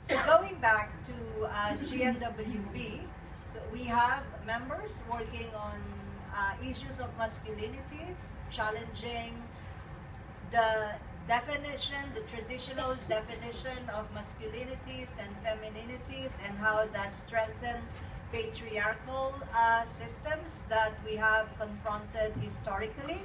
So going back to GNWP, so we have members working on issues of masculinities, challenging the definition, the traditional definition of masculinities and femininities, and how that strengthen patriarchal systems that we have confronted historically.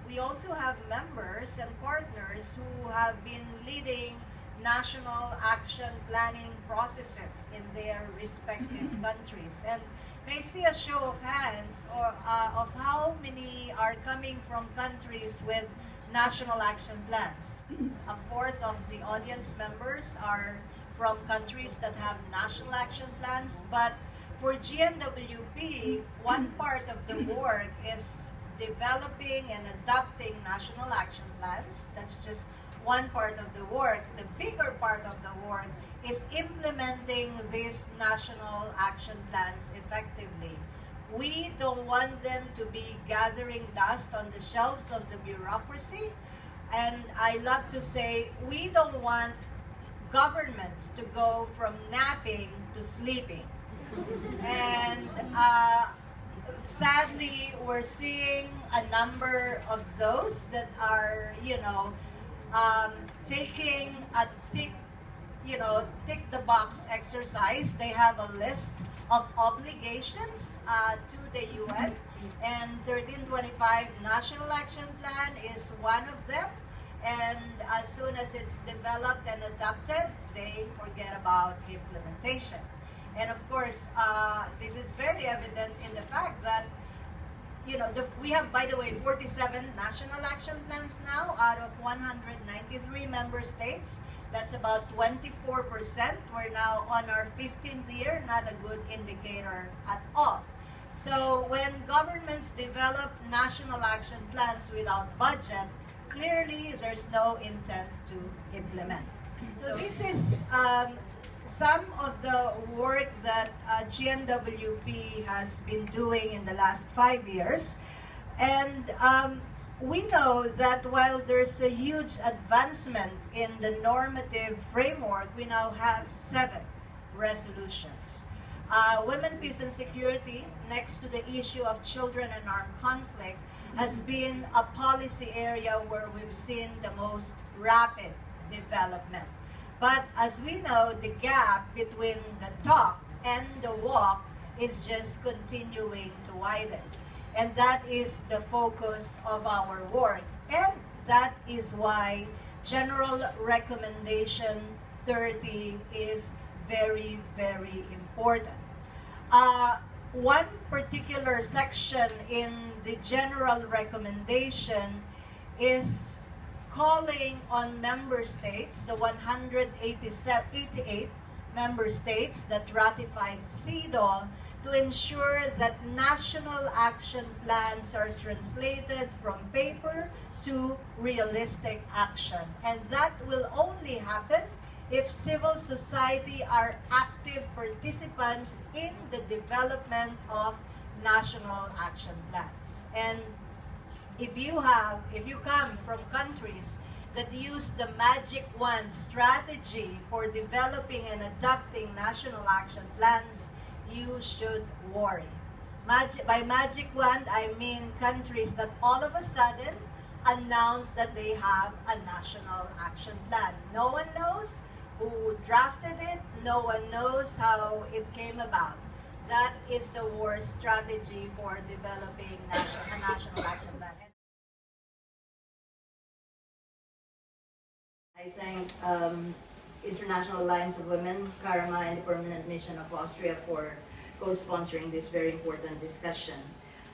We also have members and partners who have been leading national action planning processes in their respective countries. And may I see a show of hands of how many are coming from countries with national action plans. A fourth of the audience members are from countries that have national action plans, but for GNWP, one part of the work is developing and adopting national action plans. That's just one part of the work. The bigger part of the work is implementing these national action plans effectively. We don't want them to be gathering dust on the shelves of the bureaucracy. And I love to say, we don't want governments to go from napping to sleeping. And sadly, we're seeing a number of those that are, taking a tick the box exercise. They have a list of obligations to the UN, and 1325 National Action Plan is one of them. And as soon as it's developed and adopted, they forget about implementation. And of course, this is very evident in the fact that we have, by the way, 47 national action plans now out of 193 member states. That's about 24%. We're now on our 15th year, not a good indicator at all. So when governments develop national action plans without budget, clearly there's no intent to implement. So this is some of the work that GNWP has been doing in the last 5 years. And we know that while there's a huge advancement in the normative framework, we now have 7 resolutions. Women, peace, and security, next to the issue of children and armed conflict, has been a policy area where we've seen the most rapid development. But as we know, the gap between the talk and the walk is just continuing to widen. And that is the focus of our work. And that is why General Recommendation 30 is very, very important. One particular section in the General Recommendation is calling on member states, the 188 member states that ratified CEDAW, to ensure that national action plans are translated from paper to realistic action. And that will only happen if civil society are active participants in the development of national action plans. And if you come from countries that use the magic wand strategy for developing and adopting national action plans, you should worry. By magic wand, I mean countries that all of a sudden announce that they have a national action plan. No one knows who drafted it. No one knows how it came about. That is the worst strategy for developing a national action plan. I thank International Alliance of Women, Karama, and the Permanent Mission of Austria for co-sponsoring this very important discussion.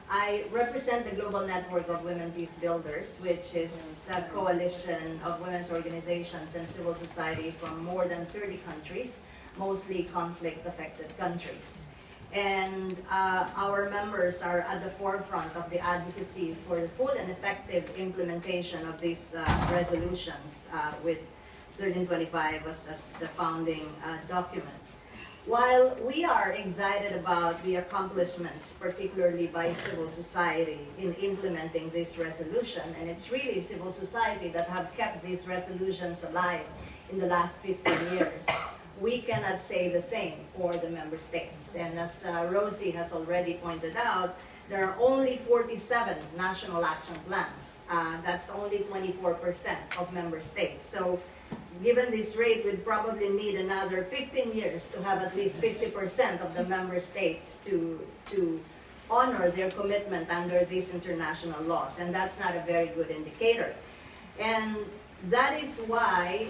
I represent the Global Network of Women Peace Builders, which is a coalition of women's organizations and civil society from more than 30 countries, mostly conflict-affected countries. And our members are at the forefront of the advocacy for the full and effective implementation of these resolutions with 1325 as the founding document. While we are excited about the accomplishments, particularly by civil society in implementing this resolution, and it's really civil society that have kept these resolutions alive in the last 15 years, we cannot say the same for the member states. And as Rosie has already pointed out, there are only 47 national action plans. That's only 24% of member states. So given this rate, we'd probably need another 15 years to have at least 50% of the member states to honor their commitment under these international laws. And that's not a very good indicator. And that is why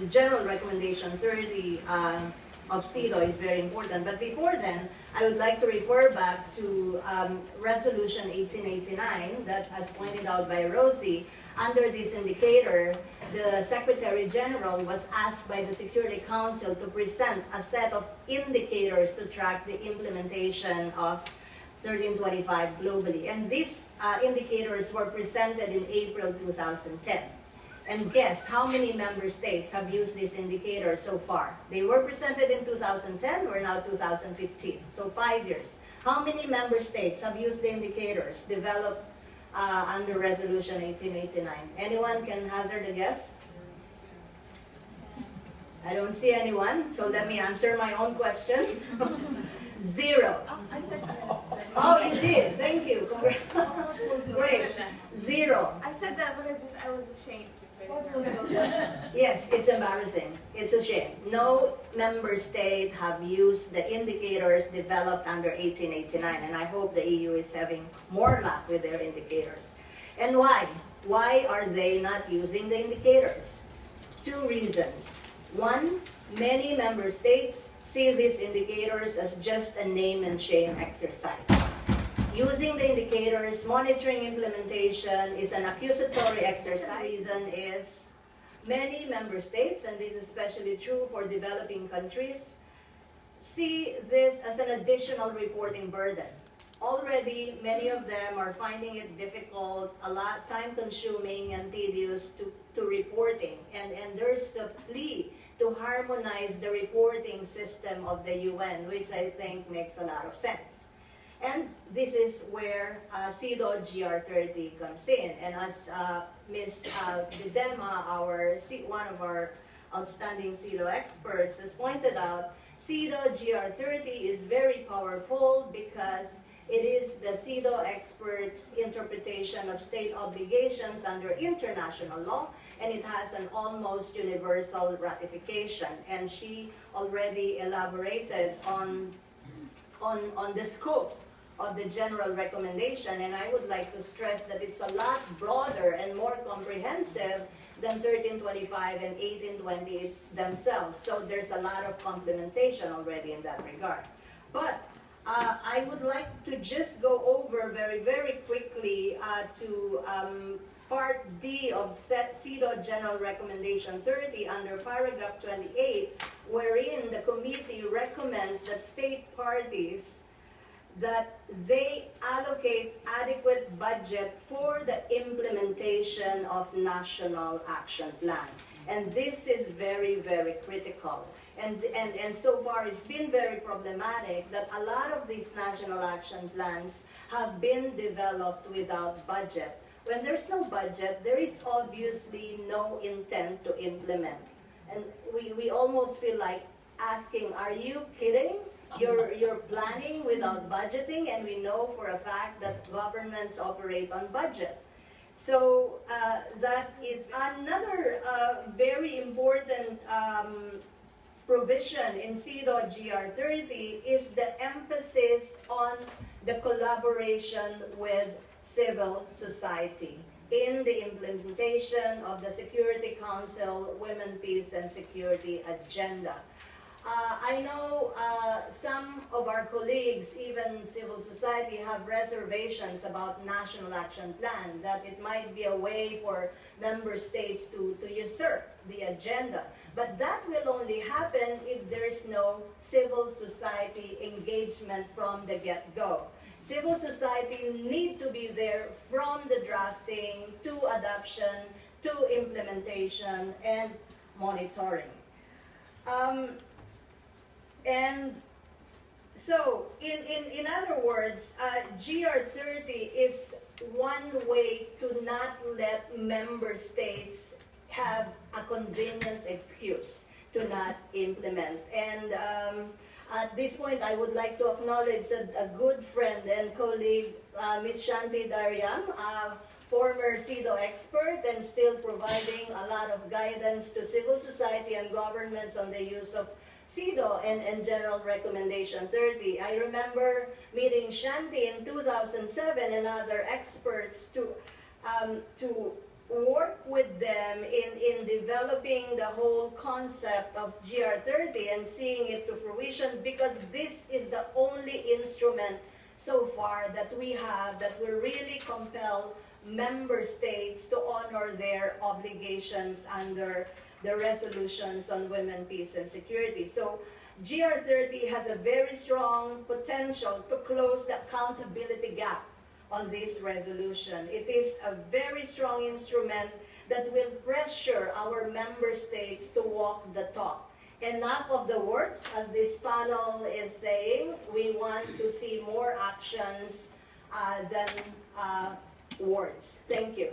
the General Recommendation 30 of CEDAW is very important. But before then, I would like to refer back to Resolution 1889 that, as pointed out by Rosie. Under this indicator, the Secretary General was asked by the Security Council to present a set of indicators to track the implementation of 1325 globally. And these indicators were presented in April 2010. And guess how many member states have used these indicators so far? They were presented in 2010, we're now 2015, so 5 years. How many member states have used the indicators developed under Resolution 1889? Anyone can hazard a guess? I don't see anyone, so let me answer my own question. 0. I said that. Oh, you did. Thank you. Great. 0. I said that, but I was ashamed to say that. Yes, it's embarrassing. It's a shame. No member state have used the indicators developed under 1889, and I hope the EU is having more luck with their indicators. And why? Why are they not using the indicators? 2 reasons. 1, many member states see these indicators as just a name and shame exercise. Using the indicators, monitoring implementation is an accusatory exercise. The reason is many member states, and this is especially true for developing countries, see this as an additional reporting burden. Already, many of them are finding it difficult, a lot time-consuming and tedious to reporting. And there's a plea to harmonize the reporting system of the UN, which I think makes a lot of sense. And this is where CEDAW GR30 comes in. And as Ms. Bidema, one of our outstanding CEDAW experts, has pointed out, CEDAW GR30 is very powerful because it is the CEDAW experts' interpretation of state obligations under international law, and it has an almost universal ratification. And she already elaborated on the scope of the general recommendation, and I would like to stress that it's a lot broader and more comprehensive than 1325 and 1820 themselves. So there's a lot of complementation already in that regard. But I would like to just go over very, very quickly to Part D of CEDAW General Recommendation 30 under paragraph 28, wherein the committee recommends that state parties that they allocate adequate budget for the implementation of national action plan. And this is very, very critical. And so far it's been very problematic that a lot of these national action plans have been developed without budget. When there's no budget, there is obviously no intent to implement. And we almost feel like asking, are you kidding? You're planning without budgeting, and we know for a fact that governments operate on budget. So that is another very important provision in CEDAW GR30 is the emphasis on the collaboration with civil society in the implementation of the Security Council Women, Peace and Security Agenda. I know some of our colleagues, even civil society, have reservations about National Action Plan, that it might be a way for member states to usurp the agenda. But that will only happen if there is no civil society engagement from the get-go. Civil society need to be there from the drafting to adoption to implementation and monitoring. And so, in other words, GR30 is one way to not let member states have a convenient excuse to not implement. And at this point, I would like to acknowledge a good friend and colleague, Ms. Shanti Daryam, former CEDAW expert and still providing a lot of guidance to civil society and governments on the use of CEDAW and General Recommendation 30. I remember meeting Shanti in 2007 and other experts to work with them in developing the whole concept of GR30 and seeing it to fruition, because this is the only instrument so far that we have that will really compel member states to honor their obligations under the resolutions on women, peace, and security. So GR30 has a very strong potential to close the accountability gap on this resolution. It is a very strong instrument that will pressure our member states to walk the talk. Enough of the words, as this panel is saying. We want to see more actions than words. Thank you.